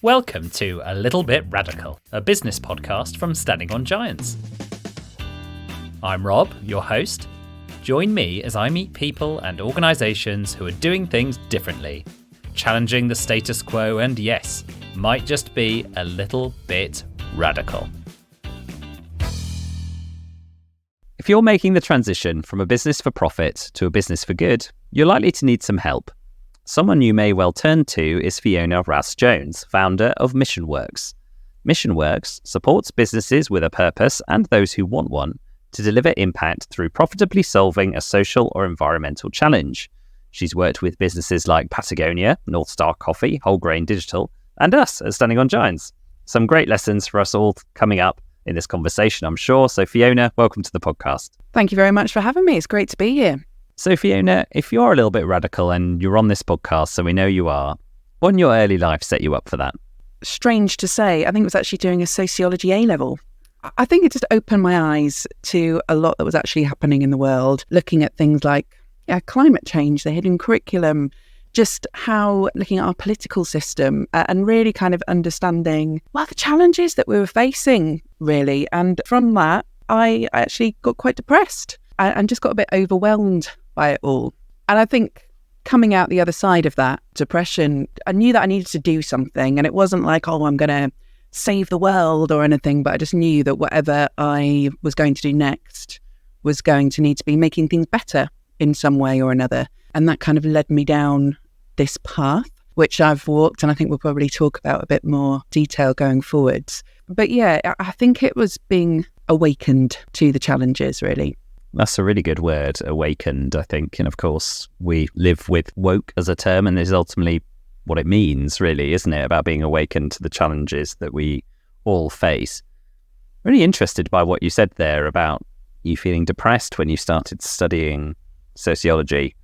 Welcome to A Little Bit Radical, a business podcast from Standing on Giants. I'm Rob, your host. Join me as I meet people and organisations who are doing things differently, challenging the status quo and, yes, might just be a little bit radical. If you're making the transition from a business for profit to a business for good, you're likely to need some help. Someone you may well turn to is Fiona Ras-Jones, founder of MissionWorks. MissionWorks supports businesses with a purpose and those who want one to deliver impact through profitably solving a social or environmental challenge. She's worked with businesses like Patagonia, North Star Coffee, Whole Grain Digital, and us at Standing on Giants. Some great lessons for us all coming up in this conversation, I'm sure. So Fiona, welcome to the podcast. Thank you very much for having me. It's great to be here. So Fiona, if you're a little bit radical and you're on this podcast, so we know you are, what in your early life set you up for that? Strange to say, I think it was actually doing a sociology A-level. I think it just opened my eyes to a lot that was actually happening in the world, looking at things like climate change, the hidden curriculum, just how looking at our political system and really kind of understanding the challenges that we were facing, really. And from that, I actually got quite depressed and just got a bit overwhelmed by it all. And I think coming out the other side of that depression, I knew that I needed to do something. And it wasn't like, I'm going to save the world or anything, but I just knew that whatever I was going to do next was going to need to be making things better in some way or another. And that kind of led me down this path, which I've walked, and I think we'll probably talk about a bit more detail going forwards. But yeah, I think it was being awakened to the challenges, really. That's a really good word, awakened, I think. And of course, we live with woke as a term, and this is ultimately what it means, really, isn't it? About being awakened to the challenges that we all face. Really interested by what you said there about you feeling depressed when you started studying sociology.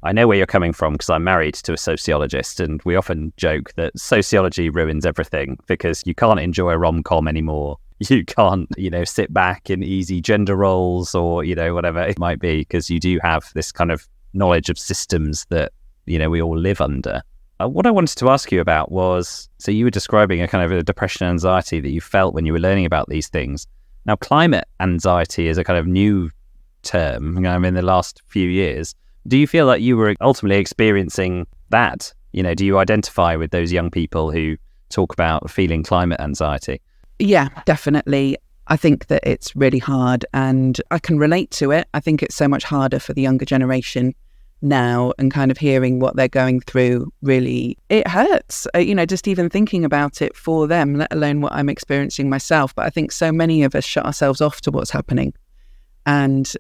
I know where you're coming from because I'm married to a sociologist, and we often joke that sociology ruins everything because you can't enjoy a rom-com anymore. You can't, sit back in easy gender roles or, whatever it might be, because you do have this kind of knowledge of systems that, we all live under. What I wanted to ask you about was, so you were describing a kind of a depression and anxiety that you felt when you were learning about these things. Now, climate anxiety is a kind of new term, in the last few years. Do you feel like you were ultimately experiencing that? Do you identify with those young people who talk about feeling climate anxiety? Yeah, definitely. I think that it's really hard and I can relate to it. I think it's so much harder for the younger generation now, and kind of hearing what they're going through, really, it hurts, just even thinking about it for them, let alone what I'm experiencing myself. But I think so many of us shut ourselves off to what's happening and,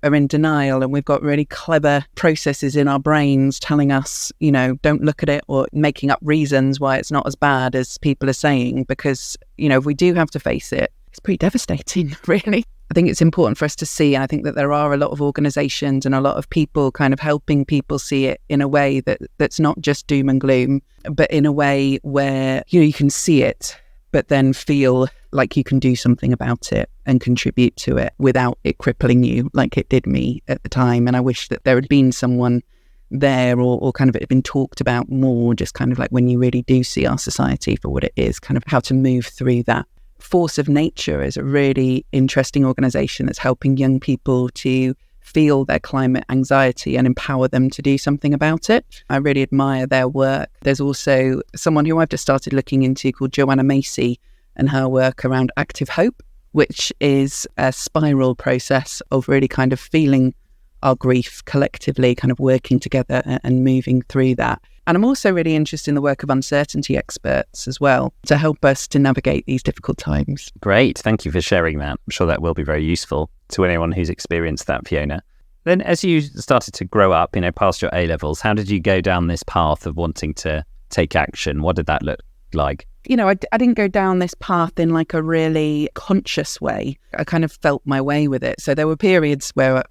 are in denial, and we've got really clever processes in our brains telling us, don't look at it, or making up reasons why it's not as bad as people are saying, because, if we do have to face it, it's pretty devastating, really. I think it's important for us to see, and I think that there are a lot of organisations and a lot of people kind of helping people see it in a way that's not just doom and gloom, but in a way where, you can see it, but then feel like you can do something about it and contribute to it without it crippling you like it did me at the time. And I wish that there had been someone there or kind of it had been talked about more, just kind of like when you really do see our society for what it is, kind of how to move through that. Force of Nature is a really interesting organisation that's helping young people to feel their climate anxiety and empower them to do something about it. I really admire their work. There's also someone who I've just started looking into called Joanna Macy, and her work around active hope, which is a spiral process of really kind of feeling our grief collectively, kind of working together and moving through that. And I'm also really interested in the work of uncertainty experts as well to help us to navigate these difficult times. Great. Thank you for sharing that. I'm sure that will be very useful to anyone who's experienced that, Fiona. Then as you started to grow up, past your A-levels, how did you go down this path of wanting to take action? What did that look like? I didn't go down this path in like a really conscious way. I kind of felt my way with it. So there were periods where,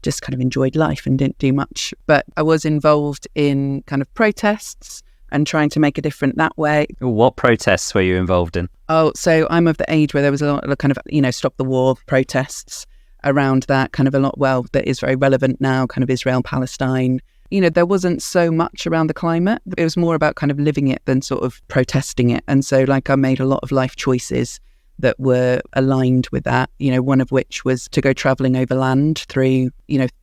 just kind of enjoyed life and didn't do much. But I was involved in kind of protests and trying to make a difference that way. What protests were you involved in? Oh, so I'm of the age where there was a lot of kind of, stop the war protests around that, kind of a lot, that is very relevant now, kind of Israel, Palestine. there wasn't so much around the climate. It was more about kind of living it than sort of protesting it. And so I made a lot of life choices that were aligned with that, one of which was to go travelling overland through,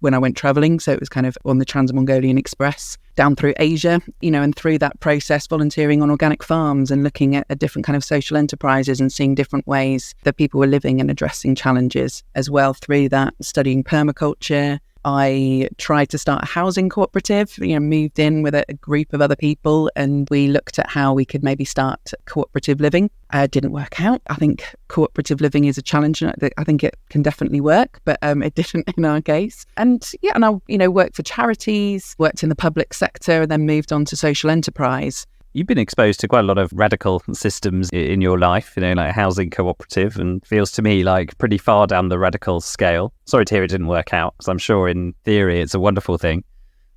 when I went travelling. So it was kind of on the Trans-Mongolian Express down through Asia, and through that process, volunteering on organic farms and looking at different kind of social enterprises and seeing different ways that people were living and addressing challenges as well. Through that, studying permaculture, I tried to start a housing cooperative, moved in with a group of other people, and we looked at how we could maybe start cooperative living. It didn't work out. I think cooperative living is a challenge. I think it can definitely work, but it didn't in our case. And I worked for charities, worked in the public sector, and then moved on to social enterprise. You've been exposed to quite a lot of radical systems in your life, like housing cooperative, and feels to me like pretty far down the radical scale. Sorry to hear it didn't work out, because I'm sure in theory it's a wonderful thing.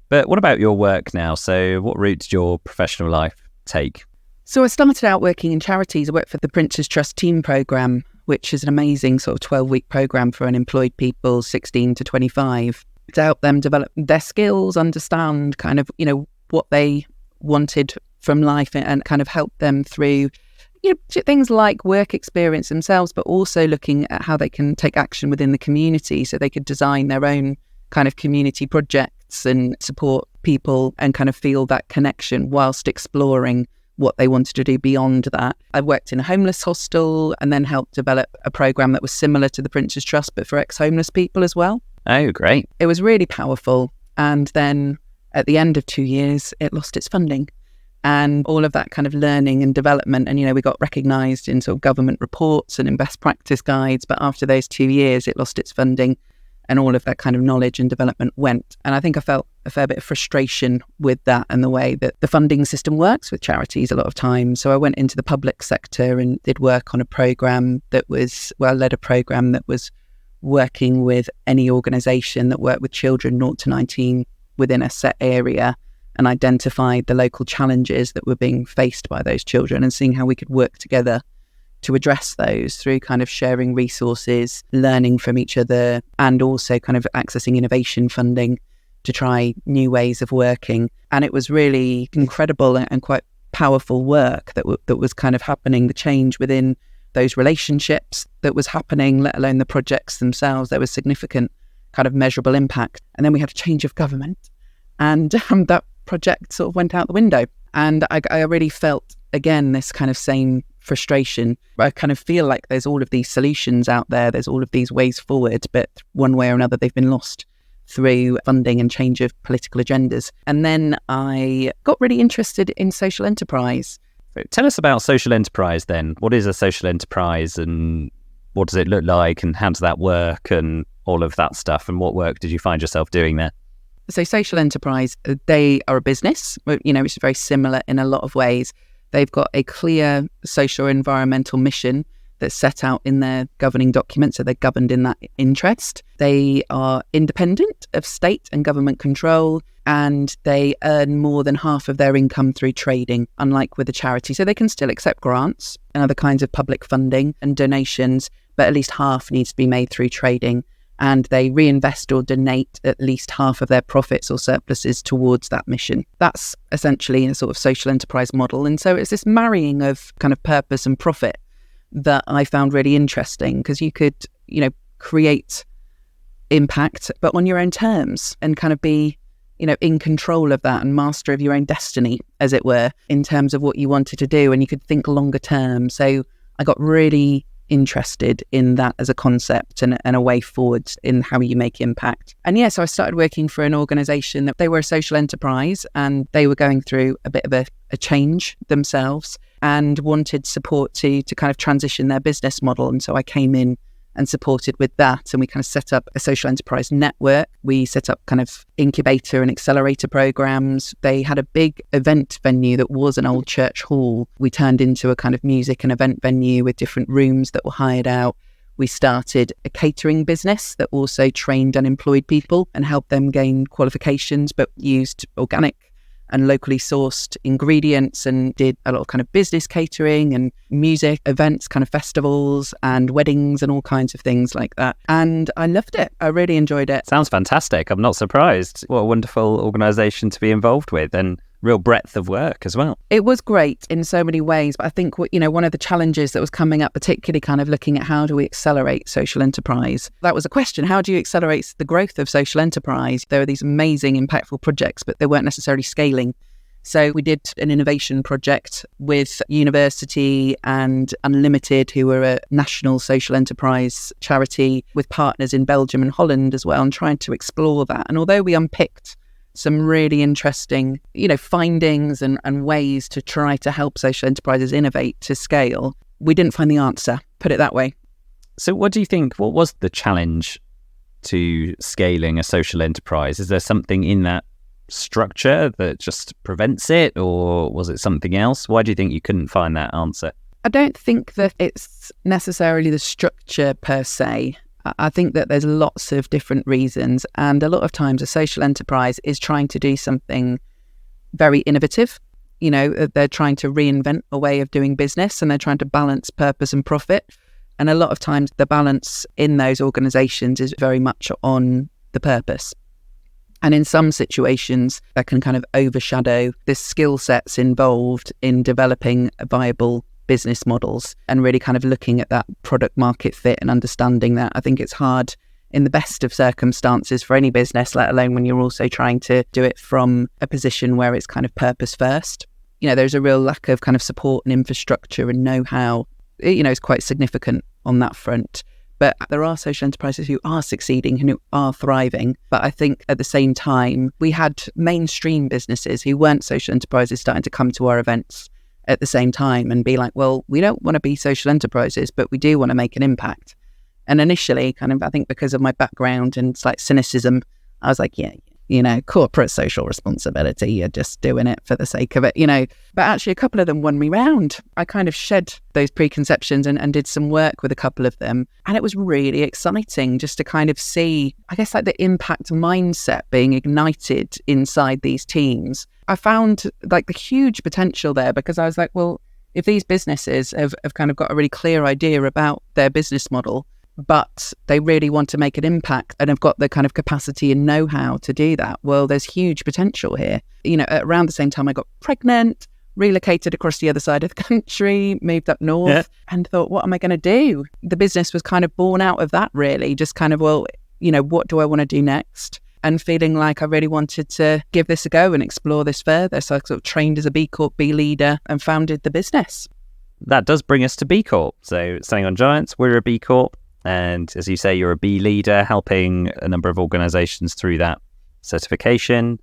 But what about your work now? So what route did your professional life take? So I started out working in charities. I worked for the Prince's Trust Team Programme, which is an amazing sort of 12-week programme for unemployed people 16 to 25 to help them develop their skills, understand kind of, what they wanted from life and kind of help them through things like work experience themselves, but also looking at how they can take action within the community so they could design their own kind of community projects and support people and kind of feel that connection whilst exploring what they wanted to do beyond that. I worked in a homeless hostel and then helped develop a programme that was similar to the Prince's Trust, but for ex-homeless people as well. Oh, great. It was really powerful. And then at the end of 2 years, it lost its funding. And all of that kind of learning and development, and we got recognised in sort of government reports and in best practice guides, but after those 2 years it lost its funding and all of that kind of knowledge and development went. And I think I felt a fair bit of frustration with that and the way that the funding system works with charities a lot of times. So I went into the public sector and did work on a programme that was, led a programme that was working with any organisation that worked with children 0 to 19 within a set area, and identified the local challenges that were being faced by those children and seeing how we could work together to address those through kind of sharing resources, learning from each other, and also kind of accessing innovation funding to try new ways of working. And it was really incredible and quite powerful work that was kind of happening, the change within those relationships that was happening, let alone the projects themselves. There was significant kind of measurable impact. And then we had a change of government, and that project sort of went out the window. And I really felt, again, this kind of same frustration. I kind of feel like there's all of these solutions out there, there's all of these ways forward, but one way or another they've been lost through funding and change of political agendas. And then I got really interested in social enterprise. Tell us about social enterprise then. What is a social enterprise and what does it look like and how does that work and all of that stuff, and what work did you find yourself doing there? So social enterprise, they are a business, which is very similar in a lot of ways. They've got a clear social environmental mission that's set out in their governing documents, so they're governed in that interest. They are independent of state and government control, and they earn more than half of their income through trading, unlike with a charity. So they can still accept grants and other kinds of public funding and donations, but at least half needs to be made through trading. And they reinvest or donate at least half of their profits or surpluses towards that mission. That's essentially a sort of social enterprise model. And so it's this marrying of kind of purpose and profit that I found really interesting, because you could, create impact, but on your own terms, and kind of be, in control of that and master of your own destiny, as it were, in terms of what you wanted to do. And you could think longer term. So I got really interested in that as a concept and a way forward in how you make impact. And so I started working for an organisation that they were a social enterprise, and they were going through a bit of a change themselves and wanted support to kind of transition their business model. And so I came in and supported with that. And we kind of set up a social enterprise network. We set up kind of incubator and accelerator programs. They had a big event venue that was an old church hall. We turned into a kind of music and event venue with different rooms that were hired out. We started a catering business that also trained unemployed people and helped them gain qualifications, but used organic and locally sourced ingredients, and did a lot of kind of business catering and music events, kind of festivals and weddings and all kinds of things like that. And I loved it. I really enjoyed it. Sounds fantastic. I'm not surprised. What a wonderful organisation to be involved with, and real breadth of work as well. It was great in so many ways, but I think, one of the challenges that was coming up, particularly kind of looking at how do we accelerate social enterprise, that was a question. How do you accelerate the growth of social enterprise? There are these amazing, impactful projects, but they weren't necessarily scaling. So we did an innovation project with University and Unlimited, who were a national social enterprise charity, with partners in Belgium and Holland as well, and trying to explore that. And although we unpicked some really interesting, findings and ways to try to help social enterprises innovate to scale, we didn't find the answer, put it that way. So what do you think, what was the challenge to scaling a social enterprise? Is there something in that structure that just prevents it, or was it something else? Why do you think you couldn't find that answer? I don't think that it's necessarily the structure per se. I think that there's lots of different reasons, and a lot of times a social enterprise is trying to do something very innovative. They're trying to reinvent a way of doing business, and they're trying to balance purpose and profit. And a lot of times the balance in those organizations is very much on the purpose. And in some situations that can kind of overshadow the skill sets involved in developing viable business models and really kind of looking at that product market fit and understanding that. I think it's hard in the best of circumstances for any business, let alone when you're also trying to do it from a position where it's kind of purpose first. There's a real lack of kind of support and infrastructure and know-how. It's quite significant on that front. But there are social enterprises who are succeeding and who are thriving. But I think at the same time, we had mainstream businesses who weren't social enterprises starting to come to our events at the same time and be like, well, we don't want to be social enterprises, but we do want to make an impact. And initially, kind of, I think because of my background and slight cynicism, I was like, yeah, corporate social responsibility, you're just doing it for the sake of it, But actually, a couple of them won me round. I kind of shed those preconceptions and did some work with a couple of them. And it was really exciting just to kind of see, I guess, like the impact mindset being ignited inside these teams. I found like the huge potential there, because I was like, well, if these businesses have kind of got a really clear idea about their business model, but they really want to make an impact and have got the kind of capacity and know-how to do that, well, there's huge potential here. Around the same time I got pregnant, relocated across the other side of the country, moved up north, and thought, what am I going to do? The business was kind of born out of that, really, just kind of, well, what do I want to do next? And feeling like I really wanted to give this a go and explore this further. So I sort of trained as a B Corp, B leader, and founded the business. That does bring us to B Corp. So Standing on Giants, we're a B Corp. And as you say, you're a B leader, helping a number of organizations through that certification.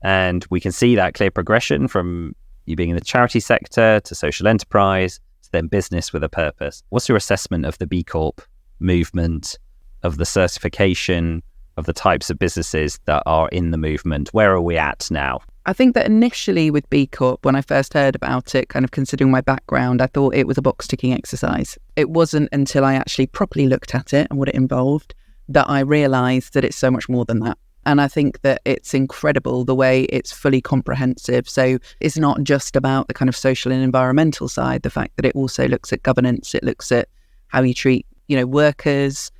And we can see that clear progression from you being in the charity sector to social enterprise to then business with a purpose. What's your assessment of the B Corp movement, of the certification, of the types of businesses that are in the movement? Where are we at now? I think that initially with B Corp, when I first heard about it, kind of considering my background, I thought it was a box-ticking exercise. It wasn't until I actually properly looked at it and what it involved that I realised that it's so much more than that. And I think that it's incredible the way it's fully comprehensive. So it's not just about the kind of social and environmental side, the fact that it also looks at governance, it looks at how you treat, workers,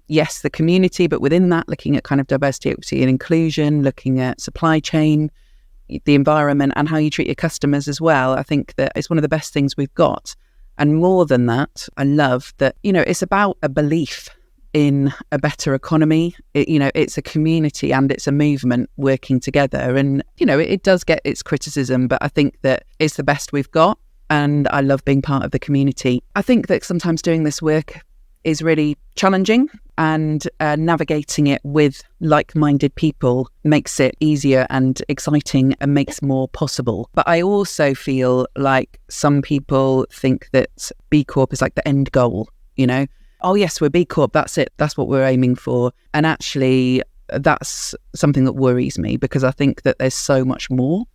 yes, the community, but within that, looking at kind of diversity, equity and inclusion, looking at supply chain, the environment, and how you treat your customers as well. I think that it's one of the best things we've got. And more than that, I love that, it's about a belief in a better economy. It's a community and it's a movement working together. And, it does get its criticism, but I think that it's the best we've got. And I love being part of the community. I think that sometimes doing this work is really challenging, and navigating it with like-minded people makes it easier and exciting and makes more possible. But I also feel like some people think that B Corp is like the end goal, Oh yes, we're B Corp, that's it, that's what we're aiming for. And actually, that's something that worries me, because I think that there's so much more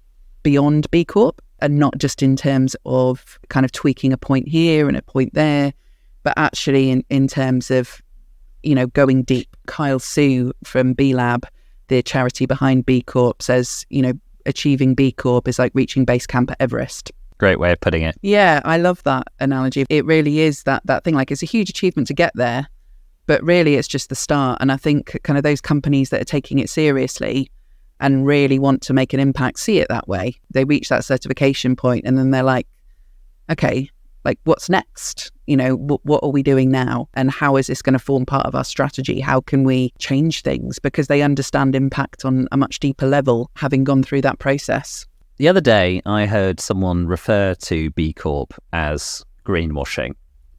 beyond B Corp, and not just in terms of kind of tweaking a point here and a point there, but actually in terms of, going deep. Kyle Sue from B Lab, the charity behind B Corp, says, achieving B Corp is like reaching base camp at Everest. Great way of putting it. Yeah, I love that analogy. It really is that thing. Like, it's a huge achievement to get there, but really it's just the start. And I think kind of those companies that are taking it seriously and really want to make an impact see it that way. They reach that certification point and then they're like, okay, like, what's next? You know, what are we doing now? And how is this going to form part of our strategy? How can we change things? Because they understand impact on a much deeper level, having gone through that process. The other day, I heard someone refer to B Corp as greenwashing,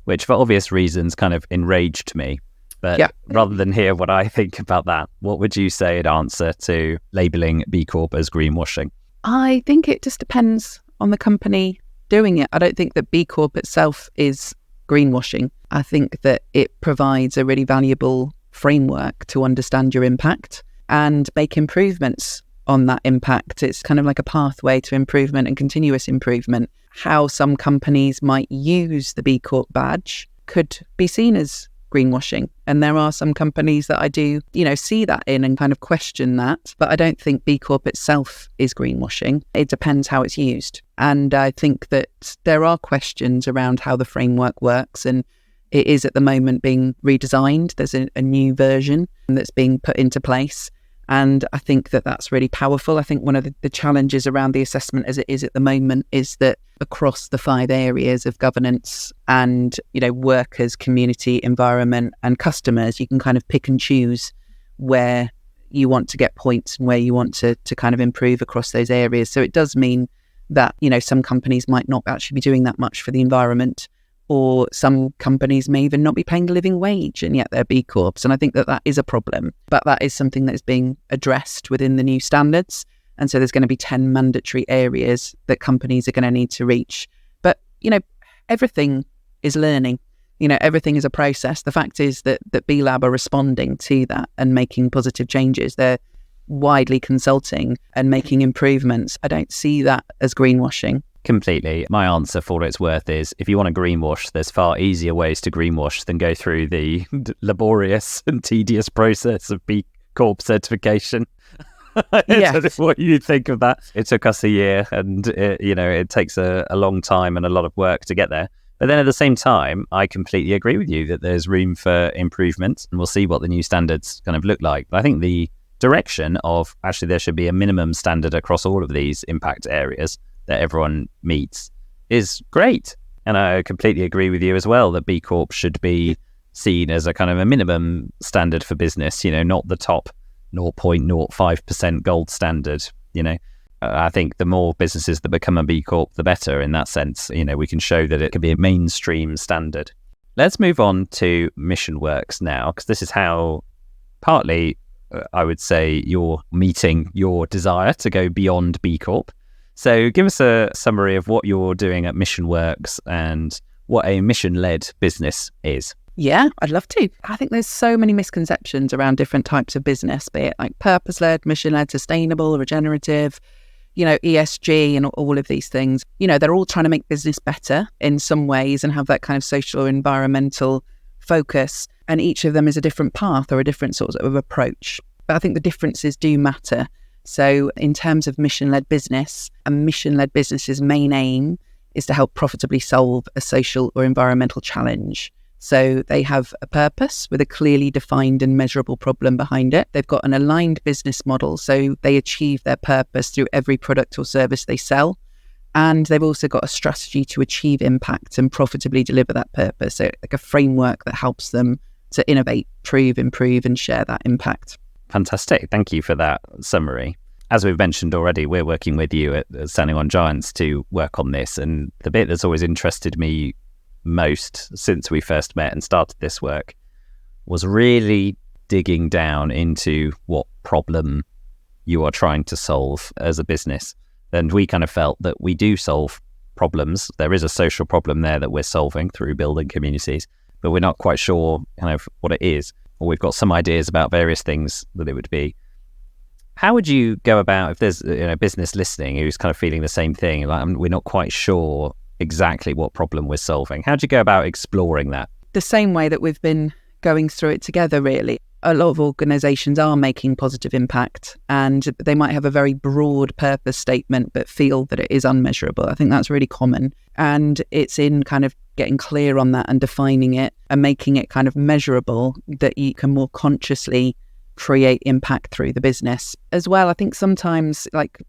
which for obvious reasons kind of enraged me. But rather than hear what I think about that, what would you say in answer to labelling B Corp as greenwashing? I think it just depends on the company doing it. I don't think that B Corp itself is greenwashing. I think that it provides a really valuable framework to understand your impact and make improvements on that impact. It's kind of like a pathway to improvement and continuous improvement. How some companies might use the B Corp badge could be seen as greenwashing. And there are some companies that I do, see that in and kind of question that. But I don't think B Corp itself is greenwashing. It depends how it's used. And I think that there are questions around how the framework works, and it is at the moment being redesigned. There's a new version that's being put into place. And I think that that's really powerful. I think one of the challenges around the assessment as it is at the moment is that across the 5 areas of governance and, workers, community, environment and customers, you can kind of pick and choose where you want to get points and where you want to kind of improve across those areas. So it does mean that, some companies might not actually be doing that much for the environment, or some companies may even not be paying a living wage, and yet they're B Corps. And I think that is a problem. But that is something that is being addressed within the new standards. And so there's going to be 10 mandatory areas that companies are going to need to reach. But, everything is learning. Everything is a process. The fact is that B Lab are responding to that and making positive changes. They're widely consulting and making improvements. I don't see that as greenwashing. Completely. My answer for what it's worth is, if you want to greenwash, there's far easier ways to greenwash than go through the laborious and tedious process of B Corp certification. I don't know what you think of that. It took us a year, and it takes a long time and a lot of work to get there. But then at the same time, I completely agree with you that there's room for improvement, and we'll see what the new standards kind of look like. But I think the direction of actually there should be a minimum standard across all of these impact areas that everyone meets is great. And I completely agree with you as well that B Corp should be seen as a kind of a minimum standard for business, not the top 0.05% gold standard. I think the more businesses that become a B Corp, the better in that sense. We can show that it can be a mainstream standard. Let's move on to Mission Works now, because this is how partly I would say you're meeting your desire to go beyond B Corp. So give us a summary of what you're doing at Mission Works and what a mission-led business is. Yeah, I'd love to. I think there's so many misconceptions around different types of business, be it like purpose-led, mission-led, sustainable, regenerative, ESG and all of these things. They're all trying to make business better in some ways and have that kind of social or environmental focus. And each of them is a different path or a different sort of approach. But I think the differences do matter. So in terms of mission-led business, a mission-led business's main aim is to help profitably solve a social or environmental challenge. So they have a purpose with a clearly defined and measurable problem behind it. They've got an aligned business model, so they achieve their purpose through every product or service they sell. And they've also got a strategy to achieve impact and profitably deliver that purpose. So like a framework that helps them to innovate, improve and share that impact. Fantastic. Thank you for that summary. As we've mentioned already, we're working with you at Standing on Giants to work on this. And the bit that's always interested me most since we first met and started this work was really digging down into what problem you are trying to solve as a business. And we kind of felt that we do solve problems. There is a social problem there that we're solving through building communities, but we're not quite sure kind of what it is. Or we've got some ideas about various things that it would be. How would you go about if there's a business listening who's kind of feeling the same thing, like we're not quite sure exactly what problem we're solving? How do you go about exploring that? The same way that we've been going through it together, really. a lot of organizations are making positive impact, and they might have a very broad purpose statement but feel that it is unmeasurable. I think that's really common, and it's in kind of getting clear on that and defining it and making it kind of measurable that you can more consciously create impact through the business as well. I think sometimes like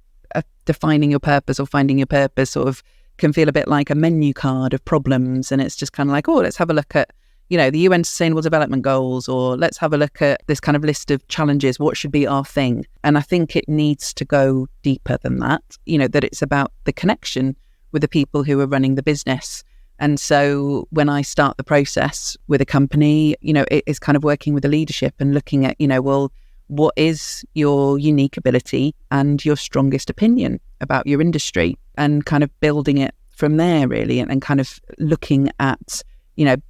defining your purpose or finding your purpose sort of can feel a bit like a menu card of problems, and it's just kind of like, oh, let's have a look at the UN Sustainable Development Goals, or let's have a look at this kind of list of challenges. What should be our thing? And I think it needs to go deeper than that, that it's about the connection with the people who are running the business. And so when I start the process with a company, it is kind of working with the leadership and looking at, well, what is your unique ability and your strongest opinion about your industry, and kind of building it from there really, and kind of looking at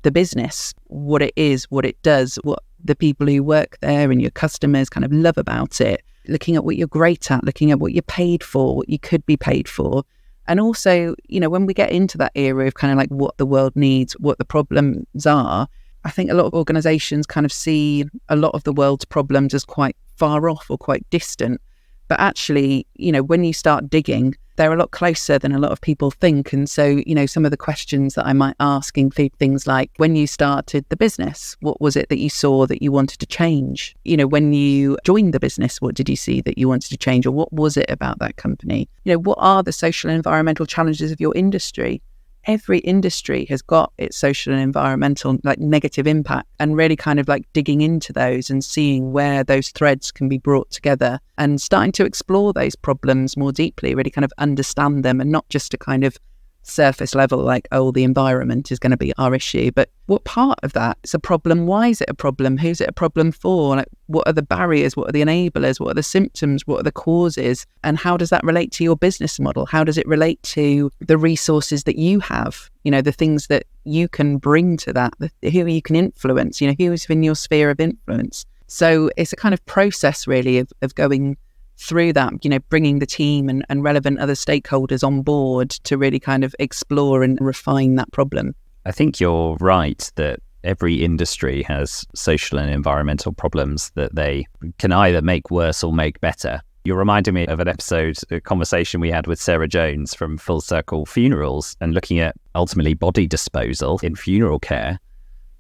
the business, what it is, what it does, what the people who work there and your customers kind of love about it, looking at what you're great at, looking at what you're paid for, what you could be paid for. And also, when we get into that era of kind of like what the world needs, what the problems are, I think a lot of organizations kind of see a lot of the world's problems as quite far off or quite distant. But actually, when you start digging, they're a lot closer than a lot of people think. And so, some of the questions that I might ask include things like, when you started the business, what was it that you saw that you wanted to change? When you joined the business, what did you see that you wanted to change? Or what was it about that company? What are the social and environmental challenges of your industry? Every industry has got its social and environmental negative impact, and really kind of digging into those and seeing where those threads can be brought together and starting to explore those problems more deeply, really kind of understand them, and not just a kind of surface level the environment is going to be our issue, but what part of that is a problem? Why is it a problem? Who's it a problem for? What are the barriers? What are the enablers? What are the symptoms? What are the causes? And how does that relate to your business model? How does it relate to the resources that you have? The things that you can bring to that, who you can influence, who is in your sphere of influence. So it's a kind of process really of going through that, bringing the team and relevant other stakeholders on board to really kind of explore and refine that problem. I think you're right that every industry has social and environmental problems that they can either make worse or make better. You're reminding me of an episode, a conversation we had with Sarah Jones from Full Circle Funerals, and looking at ultimately body disposal in funeral care.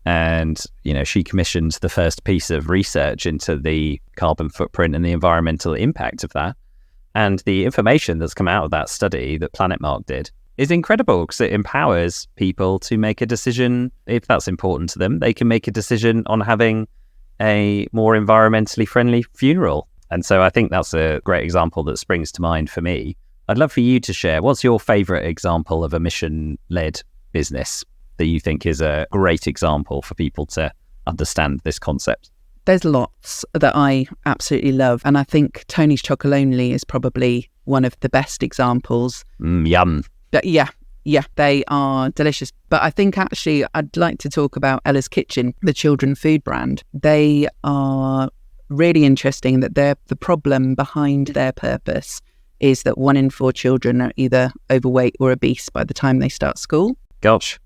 And, she commissioned the first piece of research into the carbon footprint and the environmental impact of that. And the information that's come out of that study that Planet Mark did is incredible, because it empowers people to make a decision. If that's important to them, they can make a decision on having a more environmentally friendly funeral. And so I think that's a great example that springs to mind for me. I'd love for you to share, what's your favourite example of a mission-led business that you think is a great example for people to understand this concept? There's lots that I absolutely love, and I think Tony's Chocolonely is probably one of the best examples. Yum. But yeah, they are delicious. But I think actually I'd like to talk about Ella's Kitchen, the children food brand. They are really interesting that the problem behind their purpose is that 1 in 4 children are either overweight or obese by the time they start school. Gosh.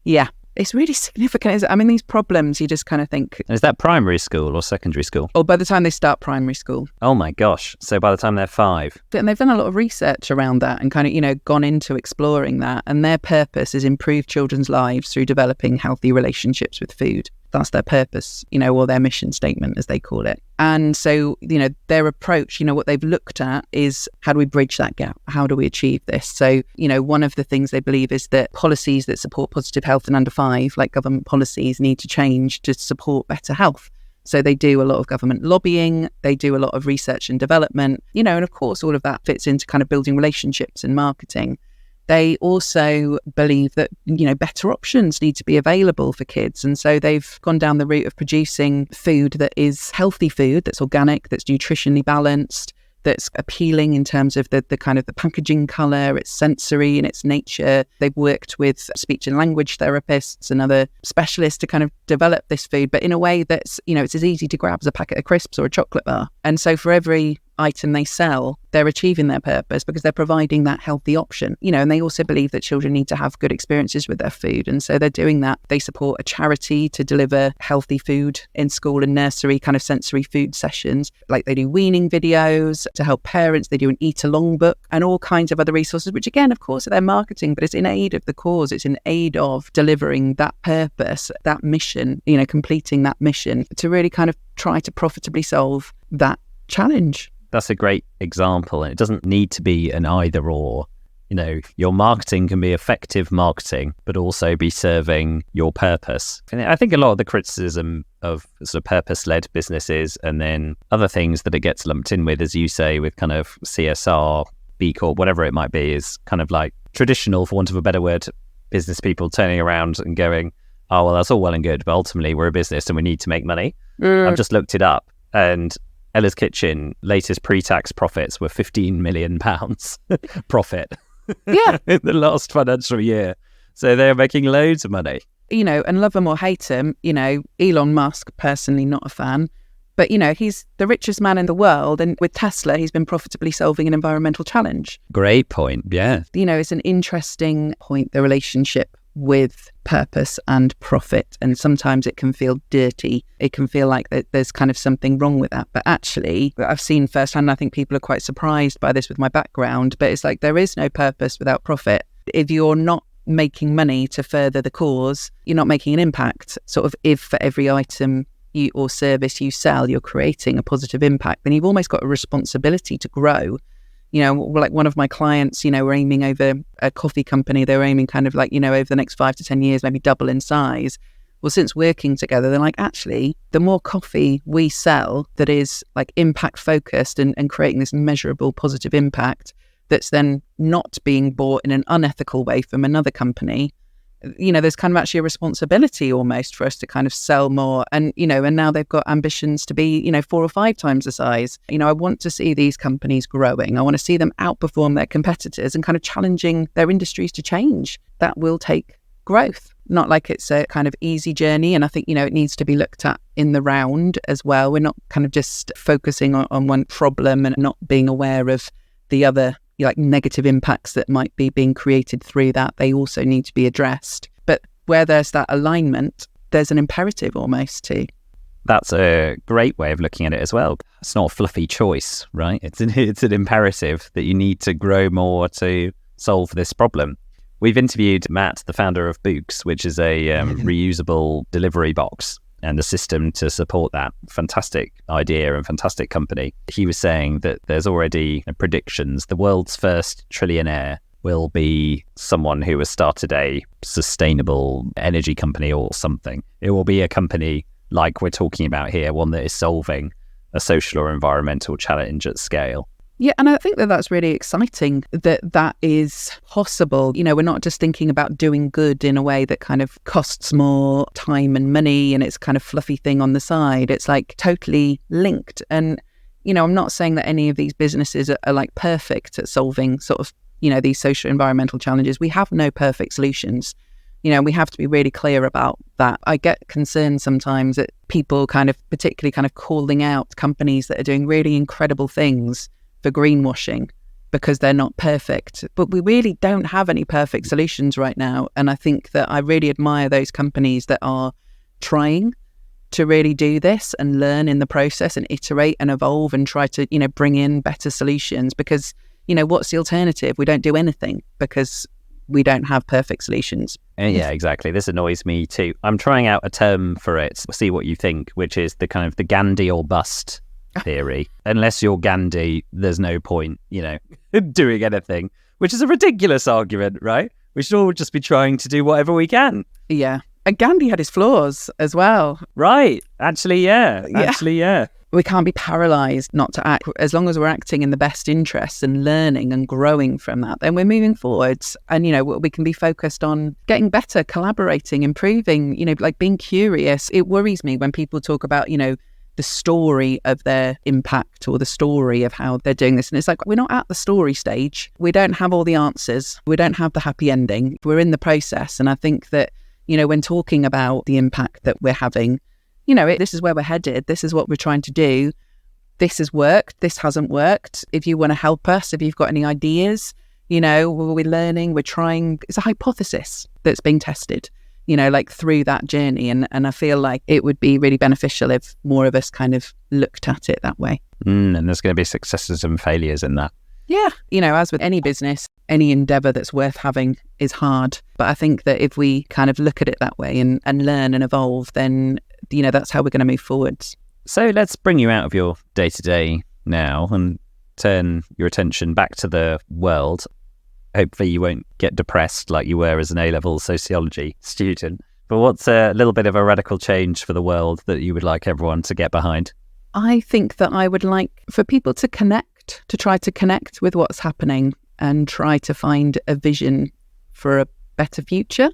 Yeah, it's really significant. I mean, these problems, you just kind of think... And is that primary school or secondary school? Or by the time they start primary school. Oh my gosh. So by the time they're 5. And they've done a lot of research around that and kind of, gone into exploring that. And their purpose is improve children's lives through developing healthy relationships with food. That's their purpose, or their mission statement, as they call it. And so, their approach, what they've looked at is, how do we bridge that gap? How do we achieve this? So, one of the things they believe is that policies that support positive health in under 5, like government policies, need to change to support better health. So they do a lot of government lobbying, they do a lot of research and development, and of course, all of that fits into kind of building relationships and marketing. They also believe that, better options need to be available for kids. And so they've gone down the route of producing food that is healthy food, that's organic, that's nutritionally balanced, that's appealing in terms of the kind of the packaging colour, its sensory and its nature. They've worked with speech and language therapists and other specialists to kind of develop this food, but in a way that's, it's as easy to grab as a packet of crisps or a chocolate bar. And so for every item they sell, they're achieving their purpose because they're providing that healthy option, and they also believe that children need to have good experiences with their food. And so they're doing that. They support a charity to deliver healthy food in school and nursery kind of sensory food sessions. Like they do weaning videos to help parents. They do an eat along book and all kinds of other resources, which again, of course, are their marketing, but it's in aid of the cause. It's in aid of delivering that purpose, that mission, completing that mission to really kind of try to profitably solve that challenge. That's a great example. And it doesn't need to be an either or. Your marketing can be effective marketing, but also be serving your purpose. And I think a lot of the criticism of sort of purpose-led businesses and then other things that it gets lumped in with, as you say, with kind of CSR, B Corp, whatever it might be, is kind of like traditional, for want of a better word, business people turning around and going, oh, well, that's all well and good, but ultimately we're a business and we need to make money. I've just looked it up, and Ella's Kitchen latest pre-tax profits were £15 million profit in the last financial year. So they're making loads of money. And love them or hate him, Elon Musk, personally not a fan, but, he's the richest man in the world. And with Tesla, he's been profitably solving an environmental challenge. Great point, yeah. It's an interesting point, the relationship with purpose and profit. And sometimes it can feel dirty. It can feel like that there's kind of something wrong with that. But actually, I've seen firsthand, I think people are quite surprised by this with my background, but it's like there is no purpose without profit. If you're not making money to further the cause, you're not making an impact. Sort of if for every item or service you sell, you're creating a positive impact, then you've almost got a responsibility to grow. Like one of my clients, we're aiming over a coffee company. They're aiming kind of like, over the next 5 to 10 years, maybe double in size. Well, since working together, they're like, actually, the more coffee we sell that is like impact focused and creating this measurable positive impact that's then not being bought in an unethical way from another company, there's kind of actually a responsibility almost for us to kind of sell more. And, and now they've got ambitions to be, 4 or 5 times the size. I want to see these companies growing. I want to see them outperform their competitors and kind of challenging their industries to change. That will take growth, not like it's a kind of easy journey. And I think, it needs to be looked at in the round as well. We're not kind of just focusing on one problem and not being aware of the other like negative impacts that might be being created through that. They also need to be addressed. But where there's that alignment, there's an imperative almost too. That's a great way of looking at it as well. It's not a fluffy choice, right? It's an imperative that you need to grow more to solve this problem. We've interviewed Matt, the founder of Books, which is a reusable delivery box and the system to support that. Fantastic idea and fantastic company. He was saying that there's already predictions. The world's first trillionaire will be someone who has started a sustainable energy company or something. It will be a company like we're talking about here, one that is solving a social or environmental challenge at scale. Yeah, and I think that's really exciting that is possible. We're not just thinking about doing good in a way that kind of costs more time and money and it's kind of fluffy thing on the side. It's like totally linked. And, I'm not saying that any of these businesses are like perfect at solving sort of, these social environmental challenges. We have no perfect solutions. We have to be really clear about that. I get concerned sometimes that people kind of particularly kind of calling out companies that are doing really incredible things for greenwashing because they're not perfect. But we really don't have any perfect solutions right now. And I think that I really admire those companies that are trying to really do this and learn in the process and iterate and evolve and try to, bring in better solutions because, what's the alternative? We don't do anything because we don't have perfect solutions. Yeah, exactly. This annoys me too. I'm trying out a term for it. See what you think, which is the kind of the Gandhi or bust theory. Unless you're Gandhi, there's no point, doing anything, which is a ridiculous argument, right? We should all just be trying to do whatever we can. Yeah. And Gandhi had his flaws as well. Right. Actually, yeah. We can't be paralysed not to act. As long as we're acting in the best interests and learning and growing from that, then we're moving forwards. And, we can be focused on getting better, collaborating, improving, like being curious. It worries me when people talk about, the story of their impact or the story of how they're doing this. And it's like, we're not at the story stage. We don't have all the answers. We don't have the happy ending. We're in the process. And I think that, when talking about the impact that we're having, this is where we're headed. This is what we're trying to do. this has worked, this hasn't worked. If you want to help us, if you've got any ideas, we're learning, we're trying. It's a hypothesis that's being tested, like through that journey. And I feel like it would be really beneficial if more of us kind of looked at it that way. And there's going to be successes and failures in that. Yeah. As with any business, any endeavour that's worth having is hard. But I think that if we kind of look at it that way and learn and evolve, then, that's how we're going to move forwards. So let's bring you out of your day-to-day now and turn your attention back to the world. Hopefully you won't get depressed like you were as an A-level sociology student. But what's a little bit of a radical change for the world that you would like everyone to get behind? I think that I would like for people to try to connect with what's happening and try to find a vision for a better future.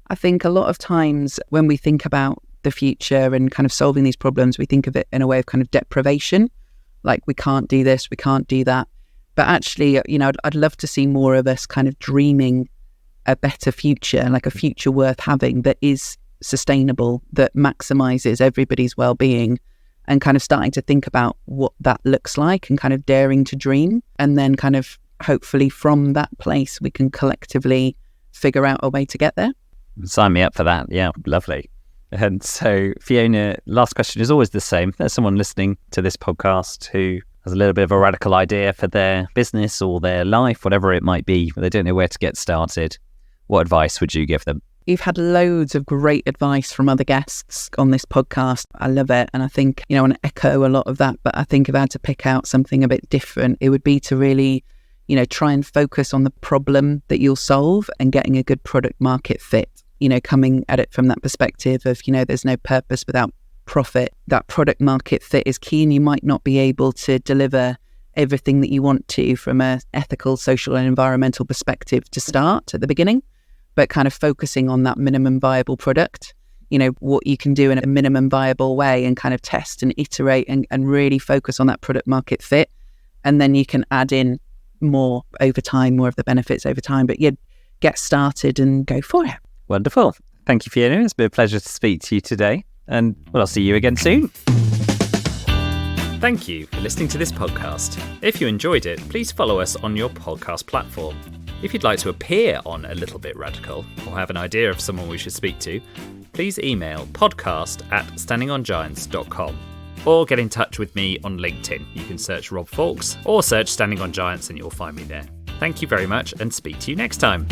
I think a lot of times when we think about the future and kind of solving these problems, we think of it in a way of kind of deprivation, like we can't do this, we can't do that. But actually, I'd love to see more of us kind of dreaming a better future, like a future worth having that is sustainable, that maximizes everybody's well-being, and kind of starting to think about what that looks like and kind of daring to dream. And then kind of hopefully from that place, we can collectively figure out a way to get there. Sign me up for that. Yeah, lovely. And so, Fiona, last question is always the same. There's someone listening to this podcast who has a little bit of a radical idea for their business or their life, whatever it might be, but they don't know where to get started. What advice would you give them? You've had loads of great advice from other guests on this podcast. I love it. And I think, I want to echo a lot of that. But I think if I had to pick out something a bit different, it would be to really, try and focus on the problem that you'll solve and getting a good product market fit. Coming at it from that perspective of, there's no purpose without profit. That product market fit is key, and you might not be able to deliver everything that you want to from a ethical, social and environmental perspective to start at the beginning, but kind of focusing on that minimum viable product, what you can do in a minimum viable way and kind of test and iterate and really focus on that product market fit. And then you can add in more over time, more of the benefits over time, but get started and go for it. Wonderful. Thank you, Fiona. It's been a pleasure to speak to you today. And I'll see you again soon. Thank you for listening to this podcast. If you enjoyed it, please follow us on your podcast platform. If you'd like to appear on A Little Bit Radical or have an idea of someone we should speak to, please email podcast@standingongiants.com or get in touch with me on LinkedIn. You can search Rob Fawkes or search Standing on Giants and you'll find me there. Thank you very much and speak to you next time.